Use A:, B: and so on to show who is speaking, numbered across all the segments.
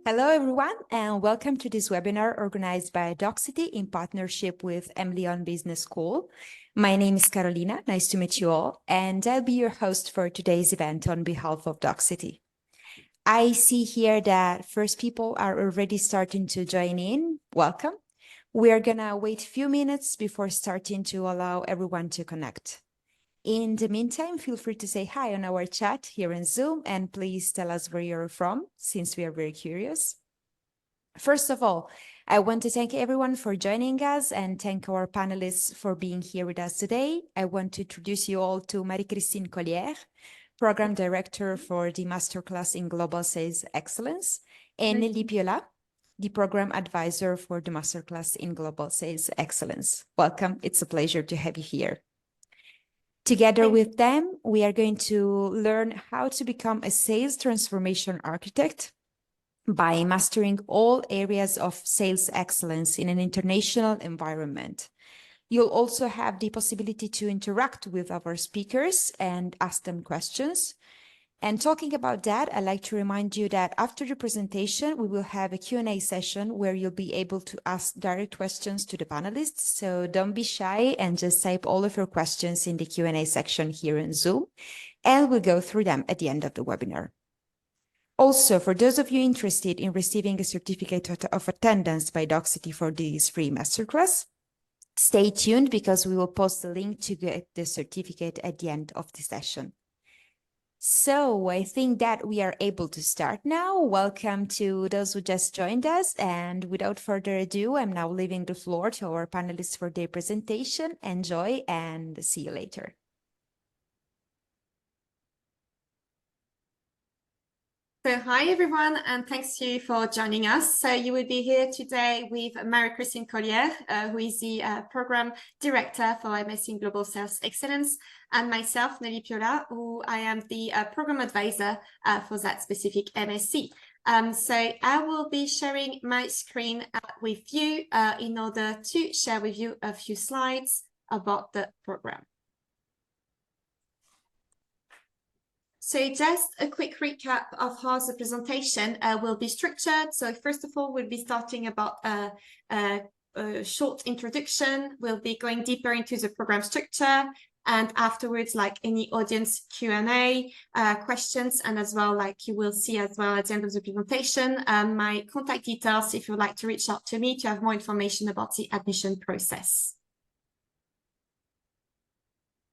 A: Hello, everyone, and welcome to this webinar organized by Doxity in partnership with Emlyon Business School. My name is Carolina. Nice to meet you all, and I'll be your host for today's event on behalf of Doxity. I see here that first people are already starting to join in. Welcome. We are going to wait a few minutes before starting to allow everyone to connect. In the meantime, feel free to say hi on our chat here in Zoom, and please tell us where you're from, since we are very curious. First of all, I want to thank everyone for joining us and thank our panelists for being here with us today. I want to introduce you all to Marie-Christine Collier, Program Director for the Masterclass in Global Sales Excellence, and Nelly Piola, the Program Advisor for the Masterclass in Global Sales Excellence. Welcome. It's a pleasure to have you here. Together with them, we are going to learn how to become a sales transformation architect by mastering all areas of sales excellence in an international environment. You'll also have the possibility to interact with our speakers and ask them questions. And talking about that, I'd like to remind you that after the presentation, we will have a Q&A session where you'll be able to ask direct questions to the panelists. So don't be shy and just type all of your questions in the Q&A section here in Zoom, and we'll go through them at the end of the webinar. Also, for those of you interested in receiving a certificate of attendance by Doxity for this free masterclass, stay tuned because we will post the link to get the certificate at the end of the session. So I think that we are able to start now. Welcome to those who just joined us. And without further ado, I'm now leaving the floor to our panelists for their presentation. Enjoy and see you later.
B: So hi everyone, and thanks to you for joining us. So you will be here today with Marie-Christine Collier, who is the Program Director for MSc in Global Sales Excellence, and myself, Nelly Piola, who I am the Program Advisor for that specific MSc. So I will be sharing my screen with you in order to share with you a few slides about the program. So just a quick recap of how the presentation will be structured. So first of all, we'll be starting about a short introduction. We'll be going deeper into the program structure, and afterwards, like any audience Q&A questions, and as well, like you will see as well at the end of the presentation, my contact details if you'd like to reach out to me to have more information about the admission process.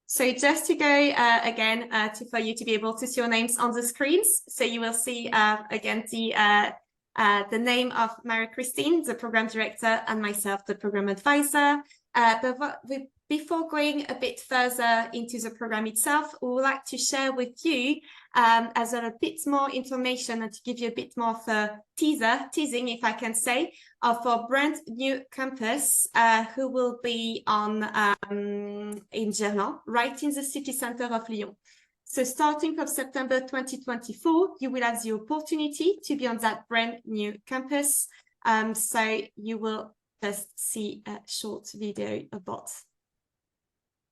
B: So just to go again, for you to be able to see your names on the screens. So you will see again the name of Marie-Christine, the Program Director, and myself, the Program Advisor. But before going a bit further into the program itself, we would like to share with you as well a bit more information and to give you a bit more of a teasing, if I can say, of our brand new campus, who will be on in Gerland, right in the city center of Lyon. So starting from September 2024, you will have the opportunity to be on that brand new campus. So you will just see a short video about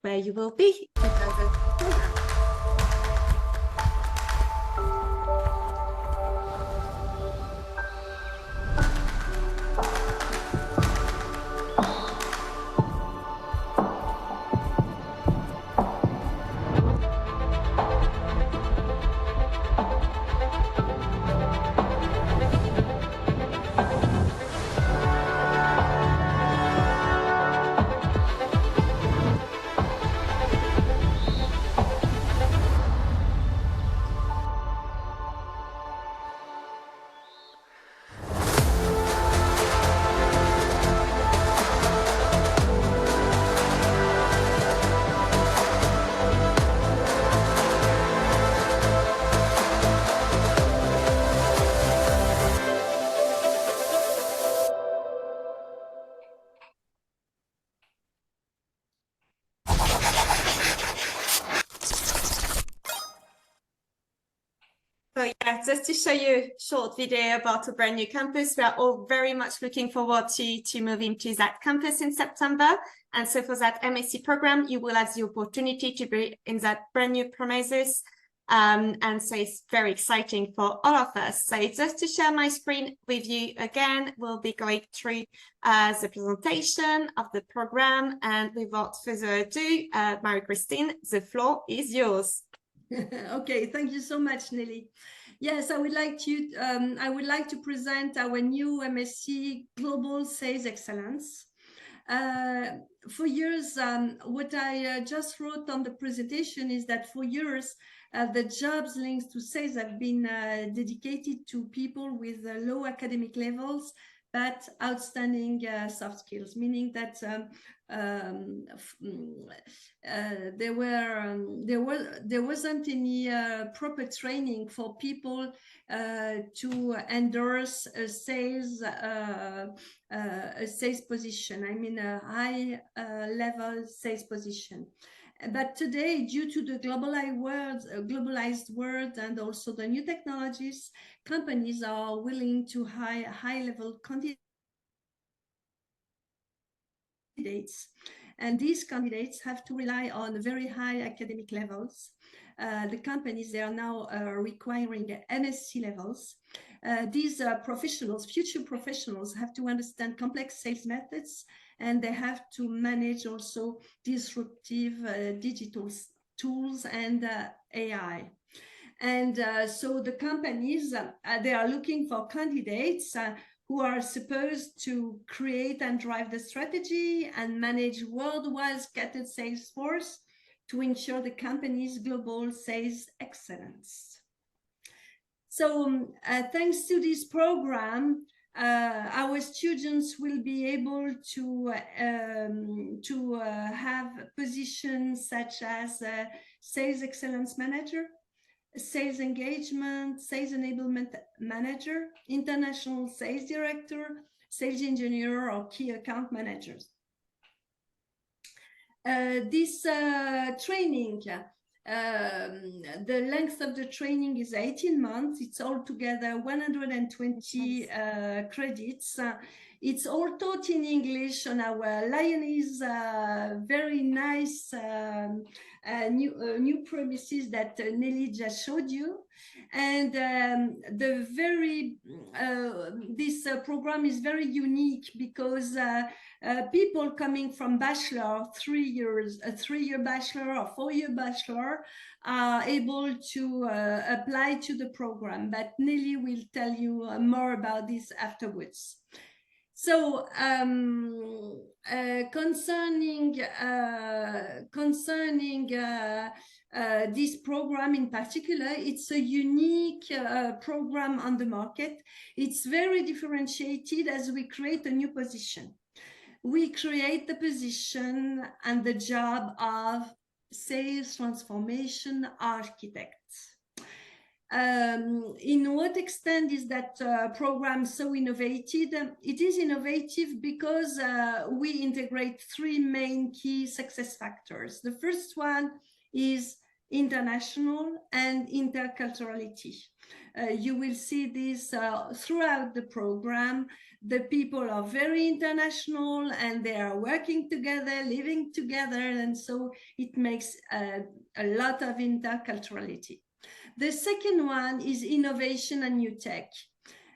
B: where you will be in the program. So yeah, just to show you a short video about a brand new campus, we are all very much looking forward to moving to that campus in September. And so for that MSc program, you will have the opportunity to be in that brand new premises And so it's very exciting for all of us. So just to share my screen with you again, we'll be going through the presentation of the program. And without further ado, Marie-Christine, the floor is yours.
C: Okay, thank you so much, Nelly. Yes, I would like to present our new MSc Global Sales Excellence. For years, what I just wrote on the presentation is that for years, the jobs linked to sales have been dedicated to people with low academic levels, but outstanding soft skills, meaning that there wasn't any proper training for people to endorse a sales position. I mean, a high level sales position. But today, due to the globalized world and also the new technologies, companies are willing to hire high-level candidates. And these candidates have to rely on very high academic levels. The companies, they are now requiring MSc levels. These professionals, future professionals, have to understand complex sales methods, and they have to manage also disruptive digital tools and AI. And so the companies, they are looking for candidates who are supposed to create and drive the strategy and manage worldwide scattered sales force to ensure the company's global sales excellence. So thanks to this program, our students will be able to have positions such as sales excellence manager, sales engagement, sales enablement manager, international sales director, sales engineer, or key account managers. This training, the length of the training is 18 months. It's altogether 120 credits. It's all taught in English on our Lyonese very nice new premises that Nelly just showed you. And this program is very unique because people coming from bachelor, 3 years, a 3-year bachelor or 4-year bachelor are able to apply to the program. But Nelly will tell you more about this afterwards. So concerning this program in particular, it's a unique program on the market. It's very differentiated as we create a new position. We create the position and the job of sales transformation architect. In what extent is that program so innovative? It is innovative because we integrate 3 main key success factors. The first one is international and interculturality. You will see this throughout the program. The people are very international and they are working together, living together, and so it makes a lot of interculturality. The second one is innovation and new tech.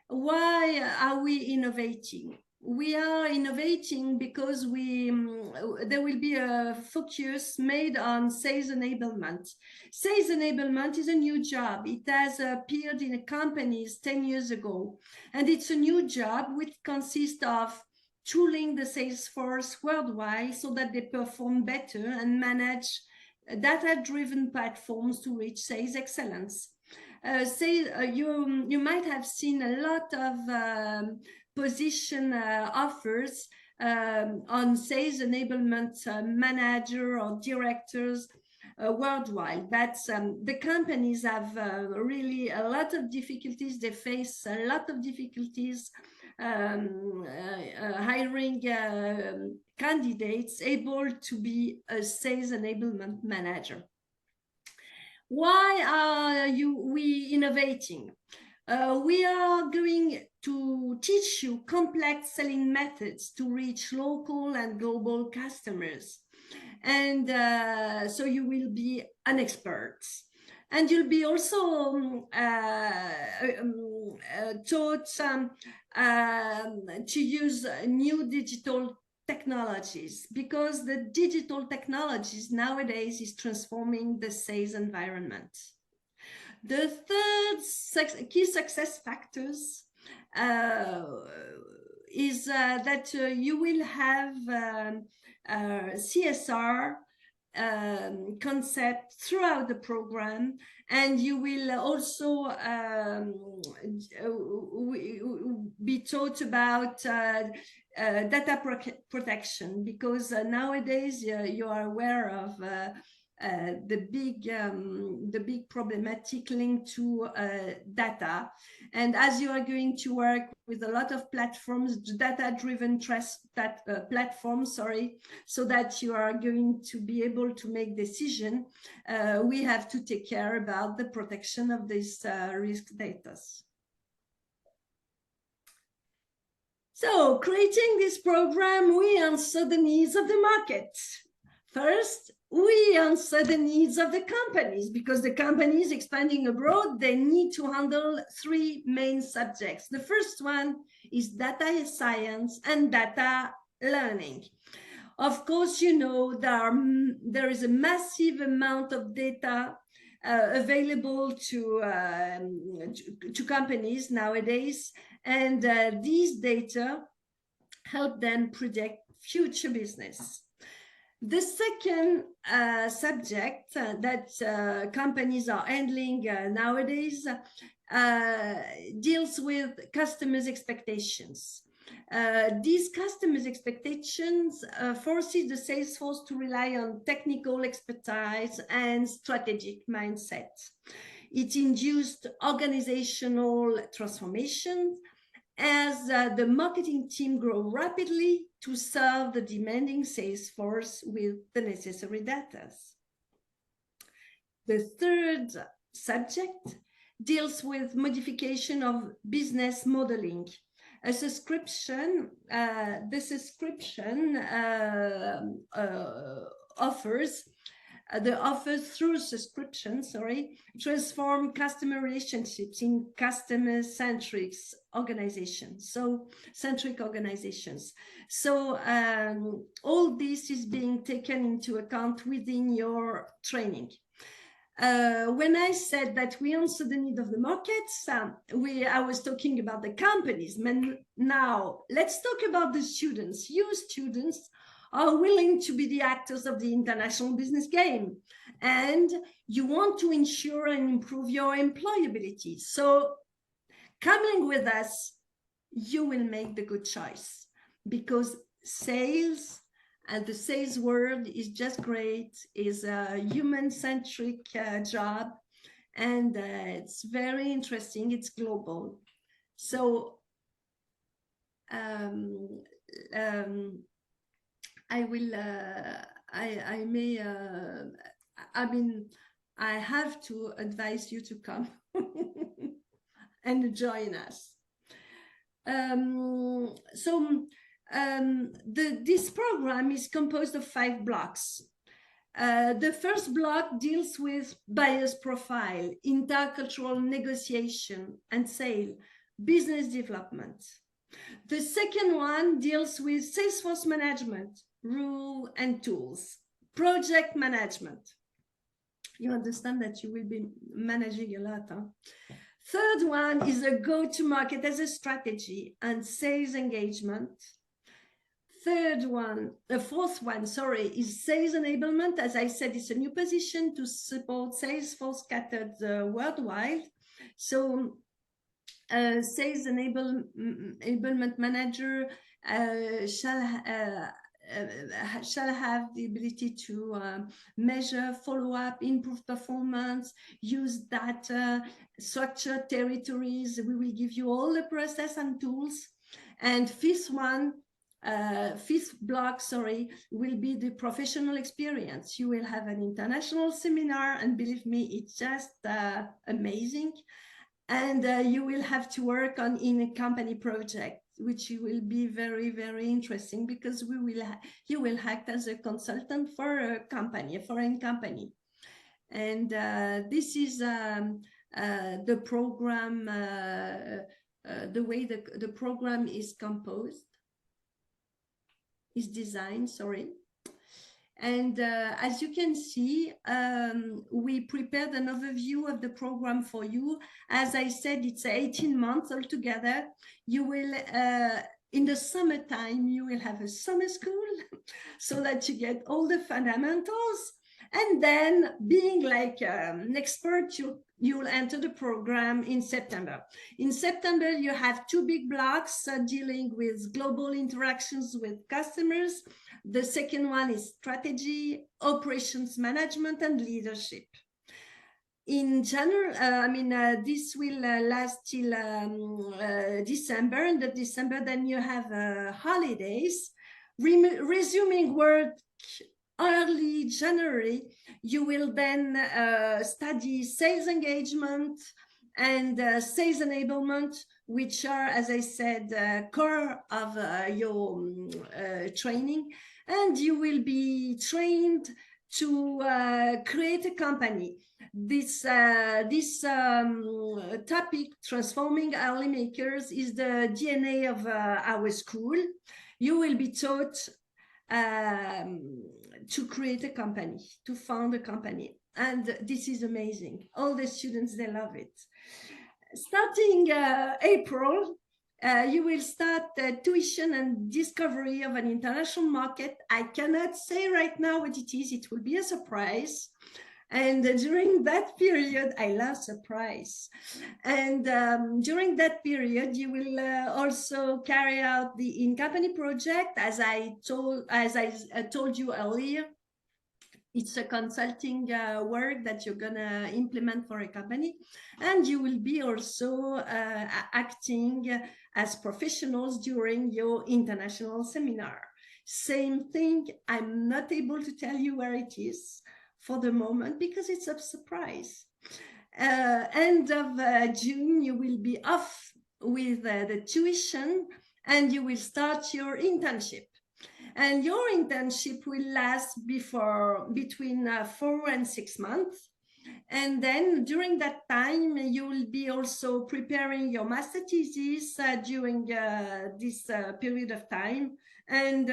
C: Why are we innovating? We are innovating because there will be a focus made on sales enablement. Sales enablement is a new job. It has appeared in companies 10 years ago, and it's a new job which consists of tooling the sales force worldwide so that they perform better and manage data-driven platforms to reach sales excellence. You might have seen a lot of position offers on sales enablement manager or directors worldwide. But the companies have really a lot of difficulties. They face a lot of difficulties hiring candidates able to be a sales enablement manager. Why are we innovating? We are going to teach you complex selling methods to reach local and global customers. And so you will be an expert. And you'll be also taught to use new digital technologies, because the digital technologies nowadays is transforming the sales environment. The third key success factors is that you will have CSR concept throughout the program, and you will also be taught about data protection, because nowadays you are aware of the big problematic linked to data. And as you are going to work with a lot of platforms, data-driven platforms, so that you are going to be able to make decision, we have to take care about the protection of this risk data. So, creating this program, we answer the needs of the market. First, we answer the needs of the companies, because the companies expanding abroad, they need to handle three main subjects. The first one is data science and data learning. Of course, you know, there is a massive amount of data available to companies nowadays, and these data help them predict future business. The second subject that companies are handling nowadays deals with customers' expectations. These customers' expectations forces the sales force to rely on technical expertise and strategic mindset. It induced organizational transformation as the marketing team grow rapidly to serve the demanding sales force with the necessary data. The third subject deals with modification of business modeling. A subscription, the subscription offers through subscription, transform customer relationships in customer-centric organizations. So all this is being taken into account within your training. When I said that we answer the need of the markets, I was talking about the companies. Now, let's talk about the students. You students are willing to be the actors of the international business game, and you want to ensure and improve your employability. So coming with us, you will make the good choice, because sales and the sales world is just great, is a human-centric job, and it's very interesting, it's global. So I will, I have to advise you to come and join us. This program is composed of 5 blocks. The first block deals with buyer's profile, intercultural negotiation and sale, business development. The second one deals with Salesforce management, rule and tools, project management. You understand that you will be managing a lot, huh? Third one is a go-to-market as a strategy and sales engagement. The fourth one, is sales enablement. As I said, it's a new position to support Salesforce scattered worldwide. So sales enablement manager shall have the ability to measure, follow up, improve performance, use data, structure territories. We will give you all the process and tools. And fifth block, will be the professional experience. You will have an international seminar, and believe me, it's just amazing. And you will have to work in a company project, which will be very, very interesting, because you will act as a consultant for a company, a foreign company. And this is the program, the way the program is composed, is designed, sorry. And as you can see, we prepared an overview of the program for you. As I said, it's 18 months altogether. You will, in the summertime, you will have a summer school so that you get all the fundamentals. And then being like an expert, you'll enter the program in September. In September, you have 2 big blocks dealing with global interactions with customers. The second one is strategy, operations management, and leadership. In January, this will last till December. And in December, then you have holidays. Resuming work early January, you will then study sales engagement and sales enablement, which are, as I said, core of your training. And you will be trained to create a company. This topic, transforming early makers, is the DNA of our school. You will be taught to create a company, to found a company. And this is amazing. All the students, they love it. Starting April, you will start tuition and discovery of an international market. I cannot say right now what it is. It will be a surprise. And during that period, I love surprise. And during that period, you will also carry out the in-company project, as I told you earlier. It's a consulting work that you're gonna implement for a company, and you will be also acting as professionals during your international seminar. Same thing, I'm not able to tell you where it is for the moment because it's a surprise. End of June, you will be off with the tuition and you will start your internship. And your internship will last between 4 and 6 months. And then during that time, you will be also preparing your master thesis during this period of time. And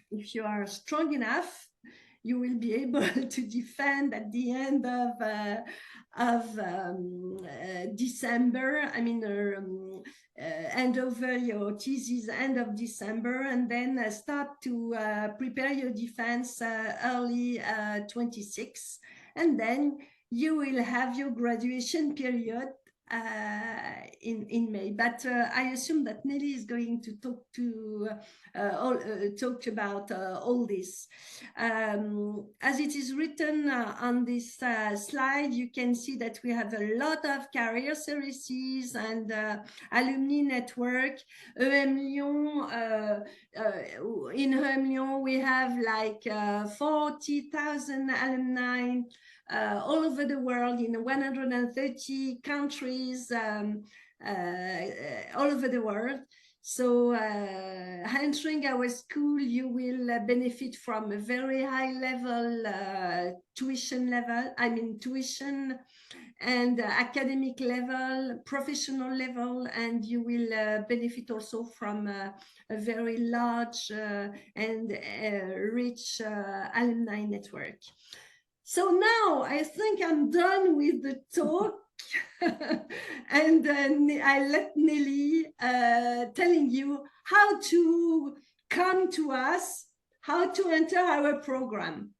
C: if you are strong enough, you will be able to defend at the end of December. I mean, hand over your thesis end of December, and then start to prepare your defense early 26. And then you will have your graduation period in May. But I assume that Nelly is going to talk about all this. As it is written on this slide, you can see that we have a lot of career services and alumni network. EM Lyon, in EM Lyon, we have like 40,000 alumni all over the world in 130 countries all over the world. So entering our school, you will benefit from a very high level tuition and academic level, professional level, and you will benefit also from a very large and rich alumni network. So now I think I'm done with the talk. And then I let Nelly telling you how to come to us, how to enter our program.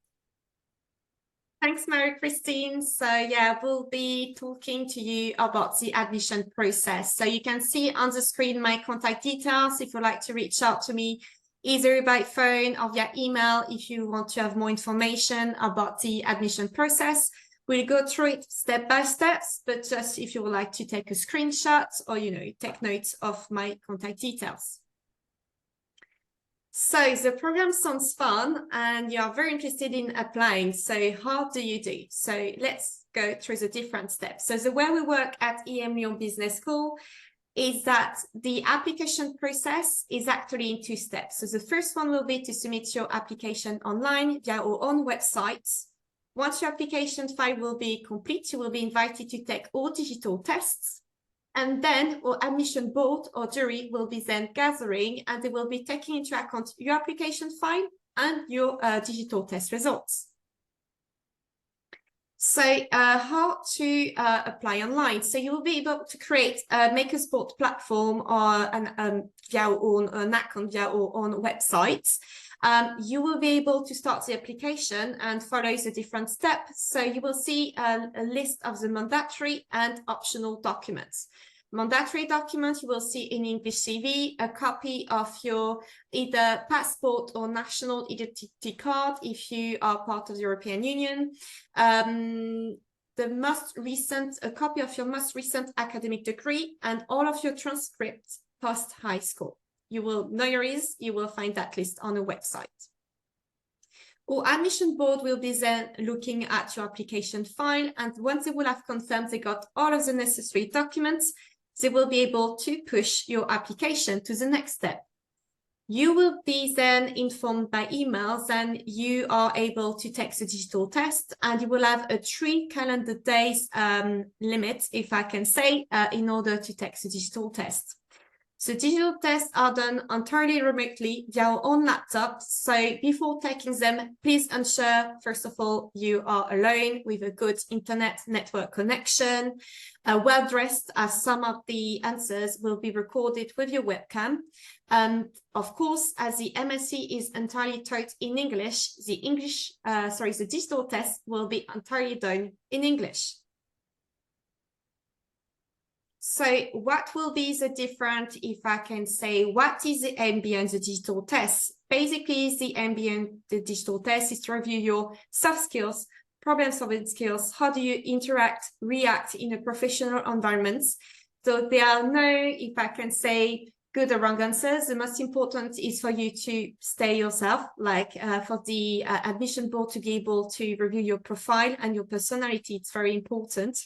B: Thanks, Marie-Christine. So yeah, we'll be talking to you about the admission process. So you can see on the screen my contact details if you'd like to reach out to me, either by phone or via email if you want to have more information about the admission process. We'll go through it step by step, but just if you would like to take a screenshot or, take notes of my contact details. So the program sounds fun and you are very interested in applying. So how do you do? So let's go through the different steps. So the way we work at EM Lyon Business School is that the application process is actually in 2 steps. So the first one will be to submit your application online via our own website. Once your application file will be complete, you will be invited to take all digital tests. And then our admission board or jury will be then gathering, and they will be taking into account your application file and your digital test results. So how to apply online? So you will be able to create a MakerSport platform or via our own an account via our own website. You will be able to start the application and follow the different steps. So you will see a list of the mandatory and optional documents. Mandatory documents, you will see in English CV, a copy of your either passport or national identity card if you are part of the European Union. A copy of your most recent academic degree and all of your transcripts post high school. You will find that list on the website. Our admission board will be then looking at your application file, and once they will have confirmed they got all of the necessary documents, they will be able to push your application to the next step. You will be then informed by emails, and you are able to take the digital test, and you will have a 3 calendar days limit, if I can say, in order to take the digital test. So digital tests are done entirely remotely via our own laptop. So before taking them, please ensure, first of all, you are alone with a good internet network connection, well dressed, as some of the answers will be recorded with your webcam. Of course, as the MSc is entirely taught in English, the digital test will be entirely done in English. So what will be the difference, if I can say, what is the aim behind the digital test? Basically, the aim behind the digital test is to review your soft skills, problem-solving skills, how do you react in a professional environment. So there are no, if I can say, good or wrong answers. The most important is for you to stay yourself, like for the admission board to be able to review your profile and your personality. It's very important.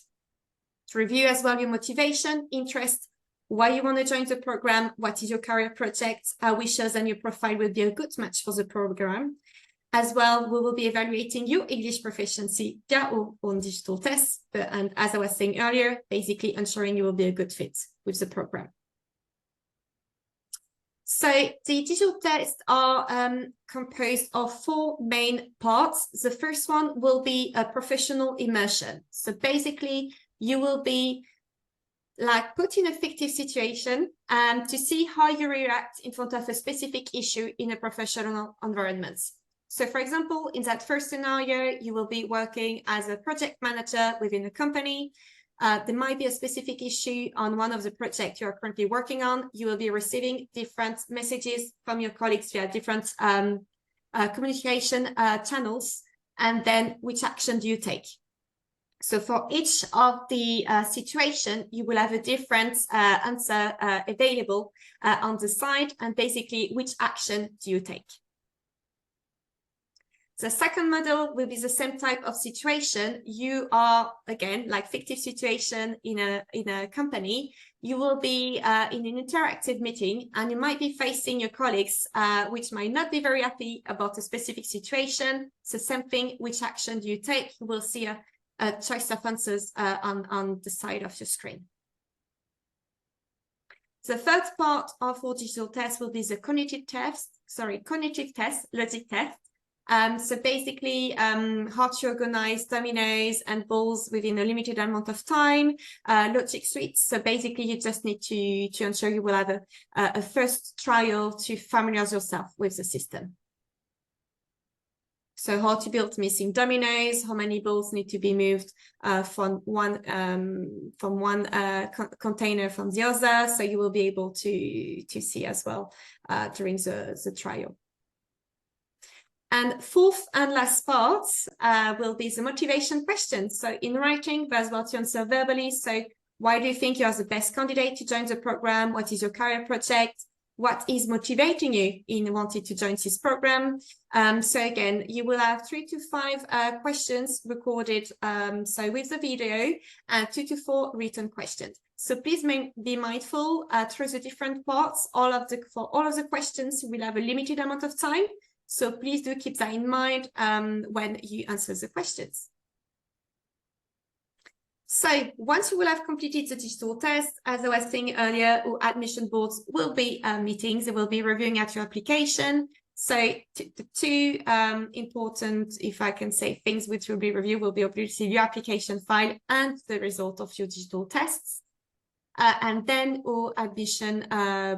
B: To review as well your motivation, interest, why you want to join the program, what is your career project, our wishes and your profile will be a good match for the program. As well, we will be evaluating your English proficiency via our own digital tests. And as I was saying earlier, basically ensuring you will be a good fit with the program. So the digital tests are composed of 4 main parts. The first one will be a professional immersion. So basically, you will be like put in a fictive situation to see how you react in front of a specific issue in a professional environment. So for example, in that first scenario, you will be working as a project manager within a company. There might be a specific issue on one of the projects you're currently working on. You will be receiving different messages from your colleagues via different communication channels. And then which action do you take? So for each of the situation, you will have a different answer available on the side, and basically which action do you take? The second model will be the same type of situation. You are, again, like fictive situation in a company. You will be in an interactive meeting, and you might be facing your colleagues, which might not be very happy about a specific situation. So same thing, which action do you take? You will see a choice of answers on the side of your screen. The third part of our digital test will be the cognitive test, logic test. So basically, how to organize dominoes and balls within a limited amount of time, logic suites. So basically, you just need to ensure you will have a first trial to familiarize yourself with the system. So how to build missing dominoes, how many balls need to be moved from one container from the other. So you will be able to see as well during the trial. And fourth and last part will be the motivation questions. So in writing, but as well to answer verbally. So why do you think you are the best candidate to join the program? What is your career project? What is motivating you in wanting to join this program? So again, you will have 3 to 5 questions recorded. So with the video and 2 to 4 written questions. So please be mindful through the different parts. For all of the questions, we'll have a limited amount of time. So please do keep that in mind when you answer the questions. So once you will have completed the digital test, as I was saying earlier, our admission boards will be meetings. They will be reviewing at your application. So the two important, if I can say, things which will be reviewed will be obviously your application file and the result of your digital tests. And then our admission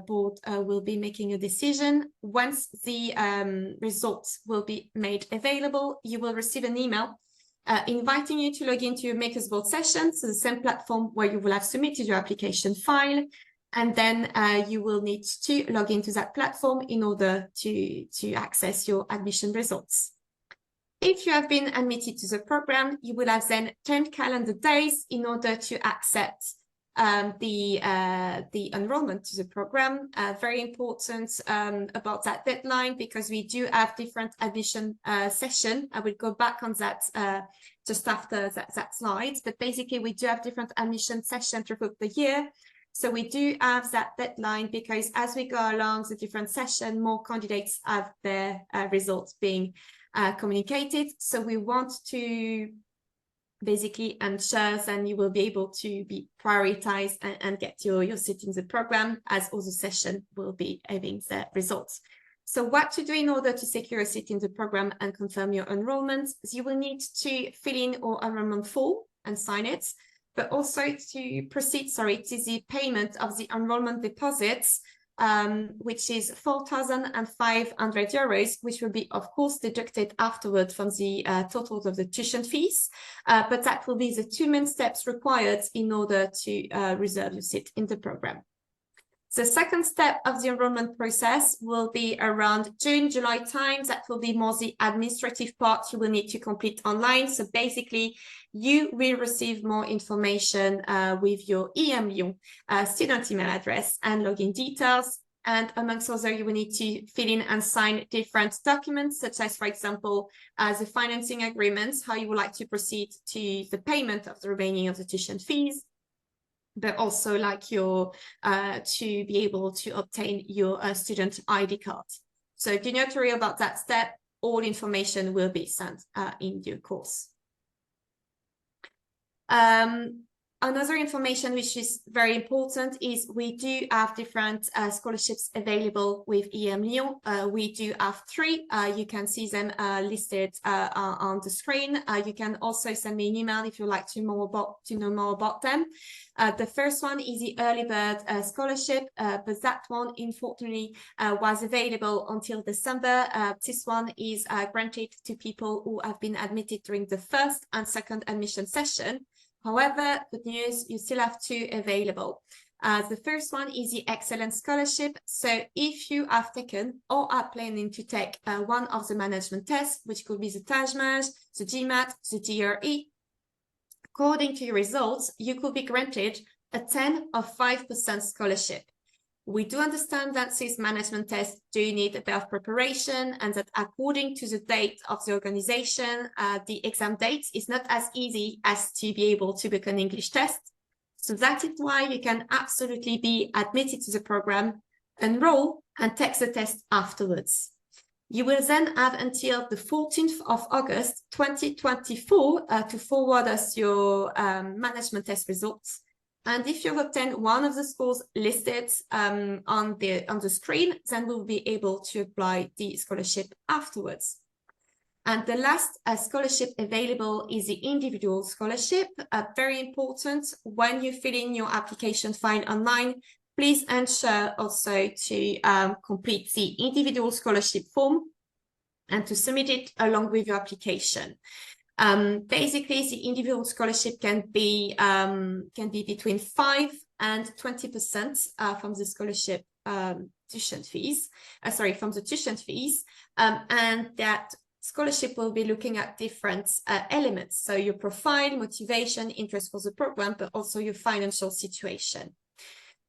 B: board will be making a decision. Once the results will be made available, you will receive an email inviting you to log into your Makers Board session, so the same platform where you will have submitted your application file. And then you will need to log into that platform in order to access your admission results. If you have been admitted to the program, you will have then 10 calendar days in order to accept the enrollment to the program. Very important about that deadline, because we do have different admission session. I will go back on that just after that slide, but basically we do have different admission sessions throughout the year. So we do have that deadline, because as we go along the different sessions, more candidates have their results being communicated. So we want to basically ensure that you will be able to be prioritized and get your seat in the program, as all the session will be having the results. So what to do in order to secure a seat in the program and confirm your enrollment? You will need to fill in our enrollment form and sign it, but also to proceed, to the payment of the enrollment deposits, which is 4,500 euros, which will be, of course, deducted afterward from the totals of the tuition fees. But that will be the two main steps required in order to reserve your seat in the program. The second step of the enrollment process will be around June, July time. That will be more the administrative part you will need to complete online. So basically, you will receive more information with your EM Lyon student email address and login details. And amongst others, you will need to fill in and sign different documents, such as, for example, the financing agreements, how you would like to proceed to the payment of the remaining of the tuition fees, but also like your to be able to obtain your student ID card. So do not worry about that step. All information will be sent in due course. Another information which is very important is we do have different scholarships available with EM Lyon. We do have 3. You can see them listed on the screen. You can also send me an email if you'd like to know more about them. The first one is the Early Bird Scholarship, but that one, unfortunately, was available until December. This one is granted to people who have been admitted during the first and second admission session. However, good news, you still have 2 available. The first one is the Excellence Scholarship. So if you have taken or are planning to take one of the management tests, which could be the TAJMAJ, the GMAT, the GRE, according to your results, you could be granted a 10 or 5% scholarship. We do understand that these management tests do need a bit of preparation, and that according to the date of the organization, the exam date is not as easy as to be able to book an English test. So that is why you can absolutely be admitted to the program, enroll, and take the test afterwards. You will then have until the 14th of August 2024 to forward us your management test results. And if you've obtained one of the schools listed on the screen, then we'll be able to apply the scholarship afterwards. And the last scholarship available is the individual scholarship. Very important, when you fill in your application file online, please ensure also to complete the individual scholarship form and to submit it along with your application. Basically, the individual scholarship can be between 5 and 20% from the scholarship tuition fees. From the tuition fees, and that scholarship will be looking at different elements. So your profile, motivation, interest for the program, but also your financial situation.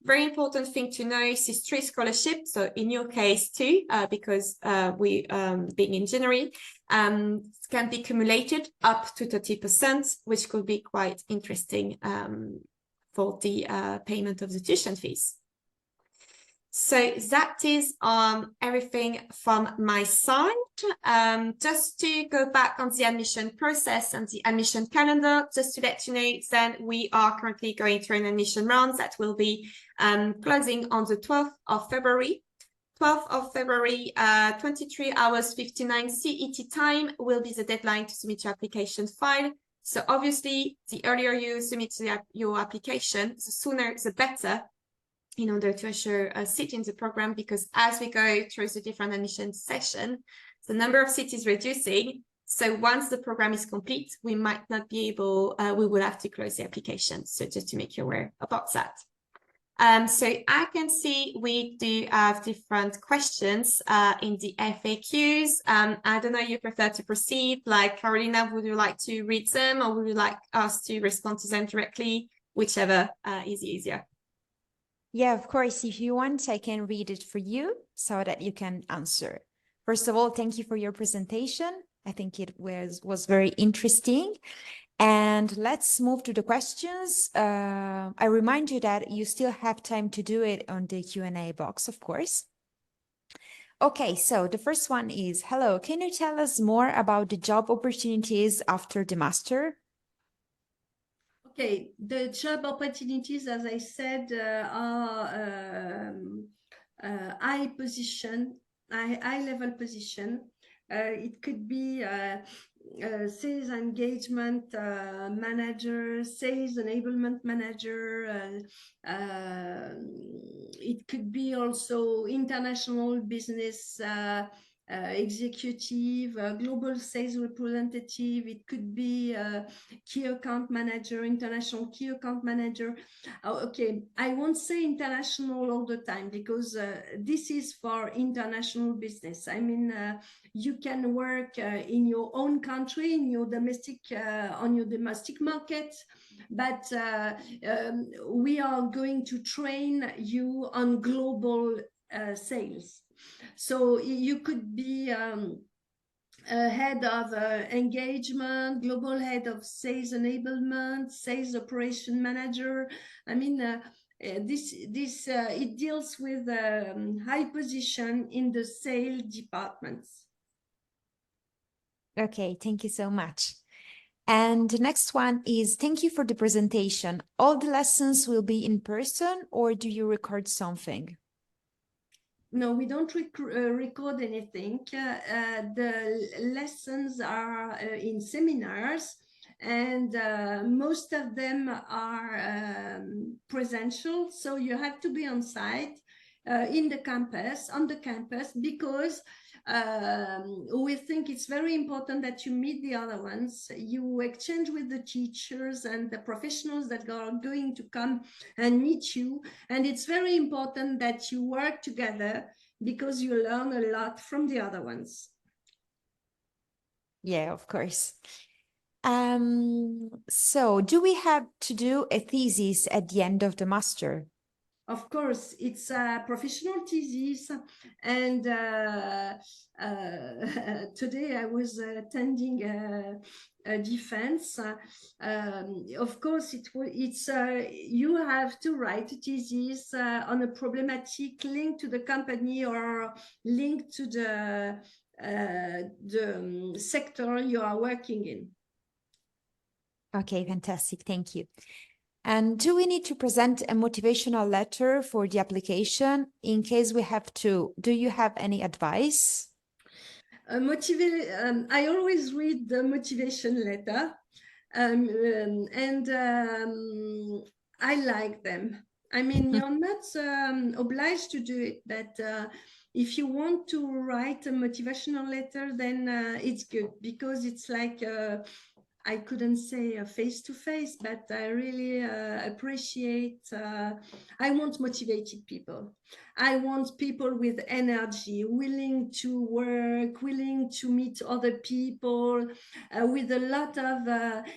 B: Very important thing to know is this 3 scholarships. So in your case too, because we being in January, can be accumulated up to 30%, which could be quite interesting for the payment of the tuition fees. So that is everything from my side. Just to go back on the admission process and the admission calendar, just to let you know, then we are currently going through an admission round that will be closing on the 12th of February. 12th of February, 23 hours 59 CET time will be the deadline to submit your application file. So obviously, the earlier you submit your application, the sooner the better, in order to assure a seat in the program, because as we go through the different admission session, the number of seats is reducing. So once the program is complete, we might not be able, we will have to close the application. So just to make you aware about that. So I can see we do have different questions in the FAQs. I don't know if you prefer to proceed, like Carolina, would you like to read them, or would you like us to respond to them directly? Whichever is easier.
A: Yeah, of course. If you want, I can read it for you so that you can answer. First of all, thank you for your presentation. I think it was very interesting. And let's move to the questions. I remind you that you still have time to do it on the Q&A box, of course. Okay, so the first one is, hello, can you tell us more about the job opportunities after the master?
C: Okay, the job opportunities, as I said, are high level position. It could be sales engagement manager, sales enablement manager. It could be also international business executive, global sales representative. It could be key account manager, international key account manager. Okay, I won't say international all the time, because this is for international business. I mean, you can work in your own country, in your domestic, on your domestic market, but we are going to train you on global sales. So you could be head of engagement, global head of sales enablement, sales operation manager. I mean, it deals with high position in the sales departments.
A: Okay, thank you so much. And the next one is, thank you for the presentation. All the lessons will be in person, or do you record something?
C: No, we don't record anything. The lessons are in seminars, and most of them are presential. So you have to be on site on the campus, because we think it's very important that you meet the other ones, you exchange with the teachers and the professionals that are going to come and meet you. And it's very important that you work together, because you learn a lot from the other ones.
A: Yeah, of course. So do we have to do a thesis at the end of the master?
C: Of course, it's a professional thesis, and today I was attending a defense. Of course, it's you have to write a thesis on a problematic linked to the company or linked to the sector you are working in.
A: Okay, fantastic. Thank you. And do we need to present a motivational letter for the application in case we have to? Do you have any advice?
C: I always read the motivation letter, and I like them. I mean, you're not obliged to do it, but if you want to write a motivational letter, then it's good, because it's like I couldn't say face-to-face, but I really appreciate, I want motivated people. I want people with energy, willing to work, willing to meet other people, with a lot of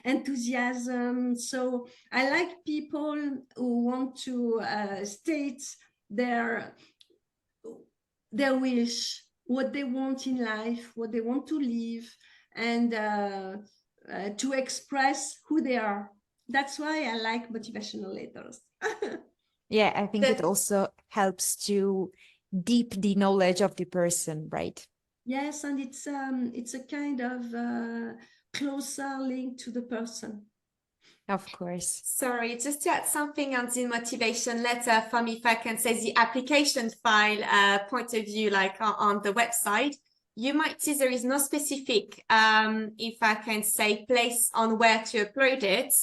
C: enthusiasm. So I like people who want to state their wish, what they want in life, what they want to live, and to express who they are. That's why I like motivational letters.
A: Yeah, I think it
B: The-
A: also helps to deep the knowledge of the person, right?
C: Yes, and it's a kind of closer link to the person.
A: Of course.
B: Sorry, just to add something on the motivation letter from, if I can say, the application file point of view, like on the website, you might see there is no specific, if I can say, place on where to upload it.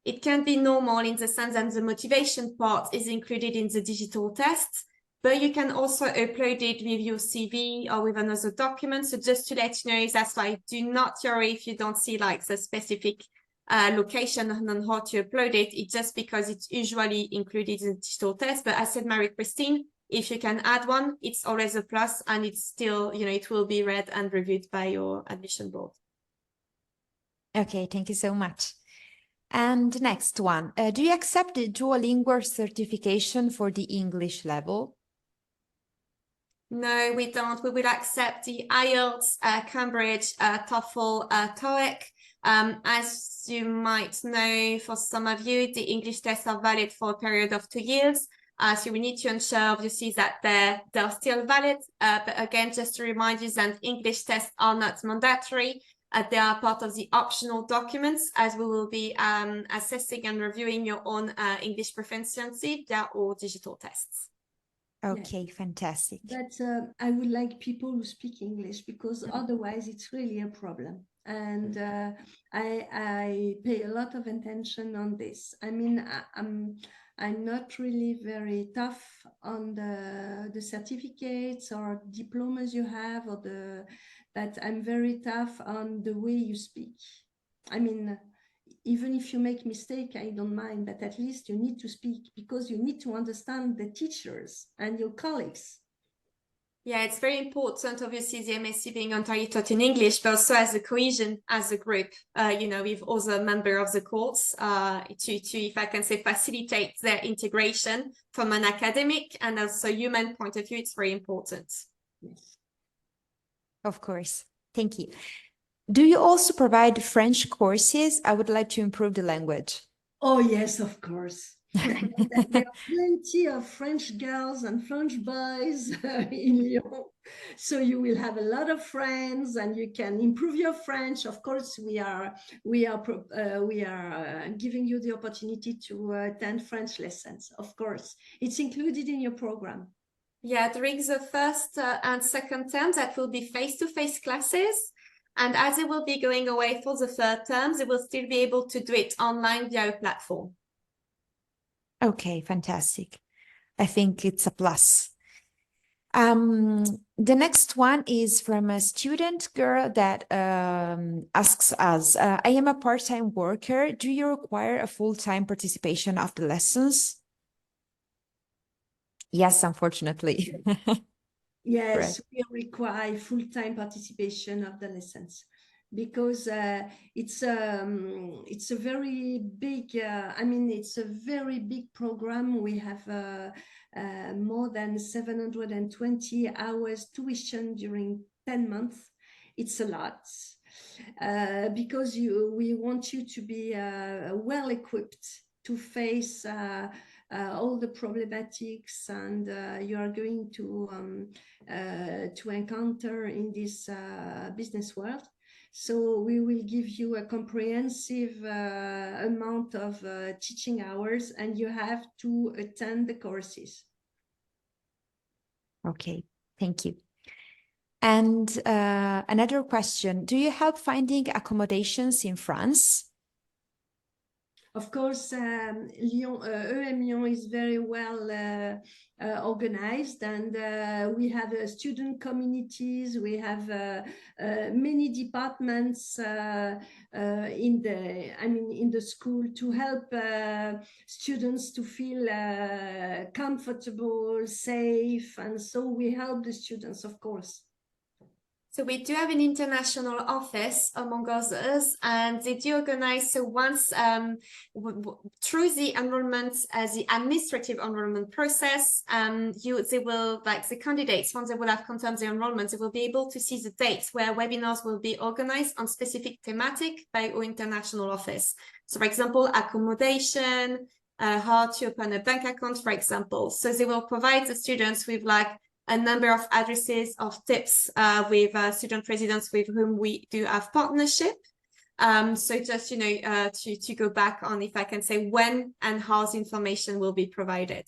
B: It can be normal in the sense that the motivation part is included in the digital test, but you can also upload it with your CV or with another document. So just to let you know, that's like, do not worry if you don't see like the specific location on how to upload it. It's just because it's usually included in the digital test. But as said, Marie-Christine, if you can add one, it's always a plus, and it's still, you know, it will be read and reviewed by your admission board.
A: Okay, thank you so much. And next one, do you accept the Duolingo certification for the English level?
B: No, we don't. We will accept the IELTS, Cambridge, TOEFL, TOEIC. As you might know, for some of you, the English tests are valid for a period of 2 years. So we need to ensure, obviously, that they're still valid. But again, just to remind you that English tests are not mandatory. They are part of the optional documents, as we will be assessing and reviewing your own English proficiency. They are all digital tests.
A: Okay, fantastic.
C: But I would like people who speak English, because otherwise it's really a problem. And I pay a lot of attention on this. I mean, I'm not really very tough on the certificates or diplomas you have, or but I'm very tough on the way you speak. I mean, even if you make mistake, I don't mind, but at least you need to speak, because you need to understand the teachers and your colleagues.
B: Yeah, it's very important, obviously, the MSc being entirely taught in English, but also as a cohesion, as a group, you know, with other members of the course, to, if I can say, facilitate their integration from an academic and also human point of view. It's very important.
C: Yes.
A: Of course. Thank you. Do you also provide French courses? I would like to improve the language.
C: Oh, yes, of course. There are plenty of French girls and French boys in Lyon. So you will have a lot of friends and you can improve your French. Of course, we are giving you the opportunity to attend French lessons. Of course, it's included in your program.
B: Yeah, during the first and second term, that will be face-to-face classes. And as they will be going away for the third term, they will still be able to do it online via a platform.
A: Okay, fantastic. I think it's a plus. The next one is from a student girl that asks us, I am a part-time worker. Do you require a full-time participation of the lessons? Yes, unfortunately.
C: Yes,
A: Right.
C: we require full-time participation of the lessons, because it's a very big, I mean, it's a very big program. We have more than 720 hours tuition during 10 months. It's a lot, because we want you to be well equipped to face all the problematics and you are going to encounter in this business world. So we will give you a comprehensive amount of teaching hours, and you have to attend the courses.
A: Okay, thank you. And another question, do you help finding accommodations in France?
C: Of course, Lyon, EM Lyon is very well organized, and we have student communities. We have many departments in the school to help students to feel comfortable, safe, and so we help the students, of course.
B: So we do have an international office, among others, and they do organize. So once through the enrollment, the administrative enrollment process, they will, like the candidates, once they will have confirmed the enrollment, they will be able to see the dates where webinars will be organized on specific thematic by our international office. So, for example, accommodation, how to open a bank account, for example. So they will provide the students with like a number of addresses of tips with student presidents with whom we do have partnership. So just, to go back on, if I can say, when and how the information will be provided.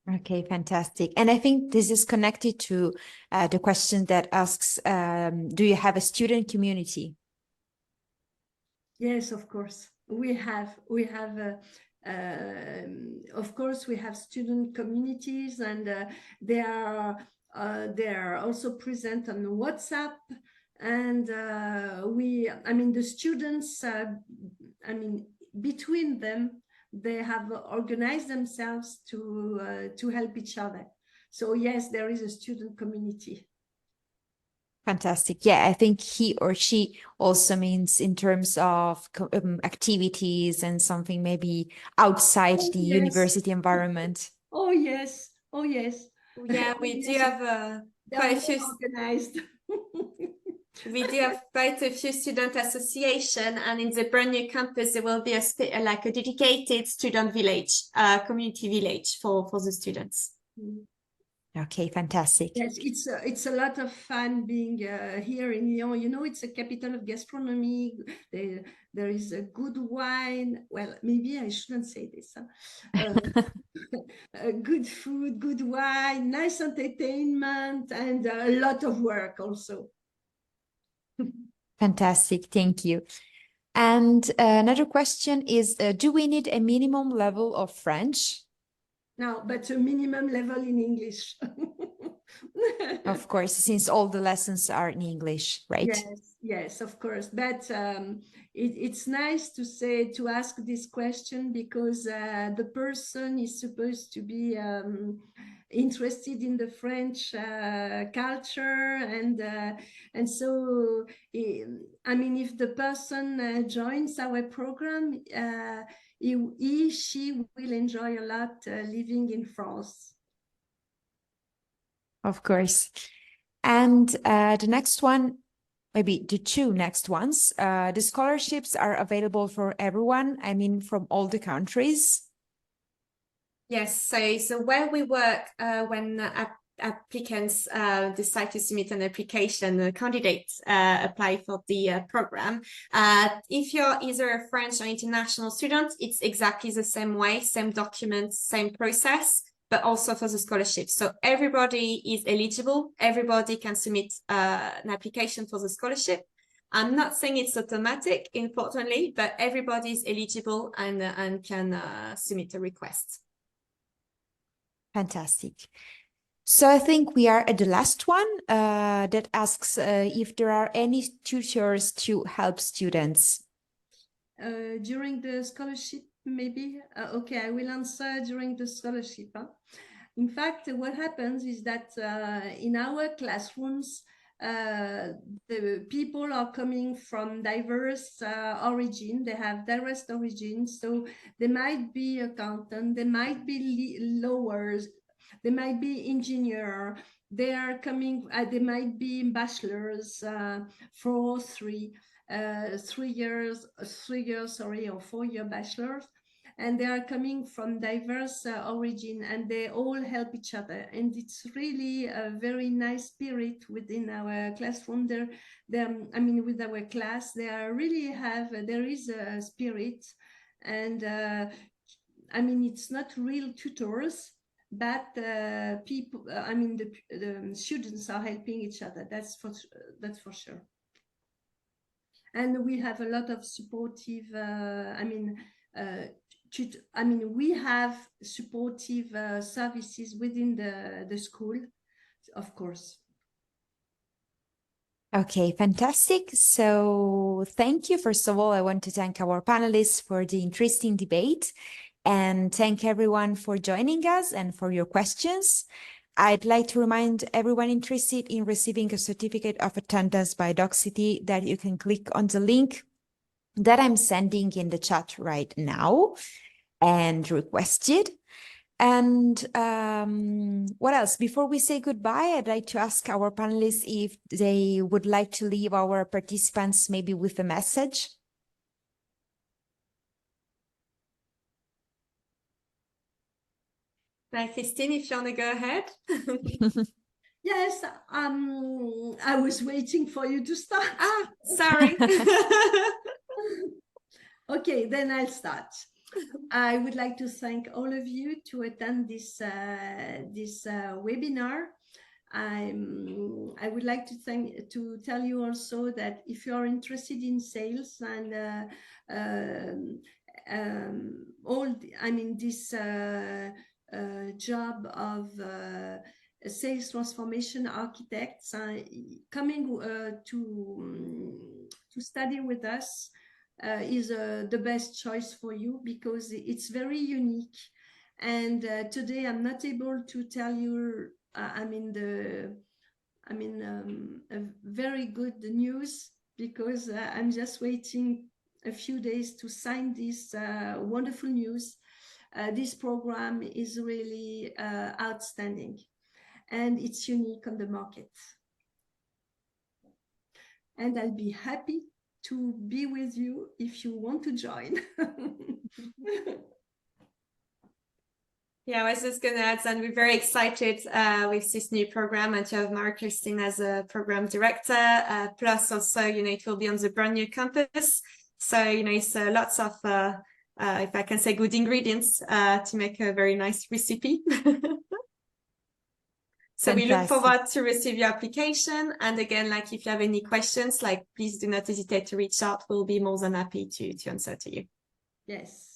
A: Okay, fantastic. And I think this is connected to the question that asks, do you have a student community?
C: Yes, of course. We have, of course, we have student communities, and they are also present on WhatsApp. And the students, between them, they have organized themselves to help each other. So yes, there is a student community.
A: Fantastic. Yeah, I think he or she also means in terms of activities and something maybe outside the university environment.
C: Oh, yes. Oh, yes.
B: Yeah, we do have quite a few
C: organized.
B: We do have quite a few student association, and in the brand new campus, there will be a dedicated student village, community village for the students.
A: Okay, fantastic.
C: Yes, it's a lot of fun being here in Lyon. You know, it's a capital of gastronomy. There is a good wine. Well, maybe I shouldn't say this. Good food, good wine, nice entertainment, and a lot of work also.
A: Fantastic, thank you. And another question is, do we need a minimum level of French?
C: No, but a minimum level in English.
A: Of course, since all the lessons are in English, right?
C: Yes, of course. But it's nice to ask this question, because the person is supposed to be interested in the French culture, and so if the person joins our program, she will enjoy a lot living in France.
A: Of course. And the next one, maybe the two next ones, the scholarships are available for everyone, from all the countries.
B: Yes, so where we work, when applicants decide to submit an application, candidates apply for the program. If you're either a French or international student, it's exactly the same way, same documents, same process, but also for the scholarship. So everybody is eligible. Everybody can submit an application for the scholarship. I'm not saying it's automatic, importantly, but everybody is eligible and can submit a request.
A: Fantastic. So I think we are at the last one that asks if there are any tutors to help students.
C: During the scholarship, maybe? Okay, I will answer during the scholarship. In fact, what happens is that in our classrooms, the people are coming from diverse origin. They have diverse origins, so they might be accountant, they might be lawyers, they might be engineer. They are coming. They might be bachelors, 4, 3 years, or 4-year bachelors. And they are coming from diverse origin, and they all help each other. And it's really a very nice spirit within our classroom. With our class, there is a spirit, and it's not real tutors, but people. The students are helping each other. That's for sure. And we have a lot of supportive. We have supportive services within the school, of course.
A: Okay, fantastic. So thank you. First of all, I want to thank our panelists for the interesting debate, and thank everyone for joining us and for your questions. I'd like to remind everyone interested in receiving a certificate of attendance by Doxity that you can click on the link that I'm sending in the chat right now and request it. And what else? Before we say goodbye, I'd like to ask our panelists if they would like to leave our participants maybe with a message.
B: Christine, if you want to go ahead.
C: Yes, I was waiting for you to start.
B: Ah, sorry.
C: Okay, then I'll start. I would like to thank all of you to attend this webinar. I would like to tell you also that if you are interested in sales and this job of sales transformation architects coming to study with us is the best choice for you, because it's very unique. And today I'm not able to tell you a very good news, because I'm just waiting a few days to sign this wonderful news. This program is really outstanding, and it's unique on the market. And I'll be happy to be with you if you want to join.
B: Yeah, I was just going to add, and we're very excited with this new program, and to have Marie-Christine as a program director. Plus, also, it will be on the brand new campus. So, it's lots of, if I can say, good ingredients to make a very nice recipe. So we look forward to receive your application. And again, if you have any questions, please do not hesitate to reach out. We'll be more than happy to answer to you.
C: Yes.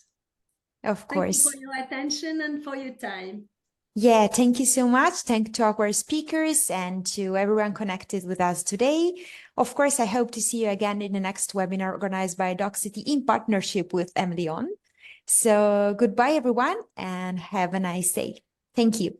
A: Of course.
C: Thank you for your attention and for your time.
A: Yeah, thank you so much. Thank you to our speakers and to everyone connected with us today. Of course, I hope to see you again in the next webinar organized by Doxity in partnership with Emilion. So goodbye, everyone, and have a nice day. Thank you.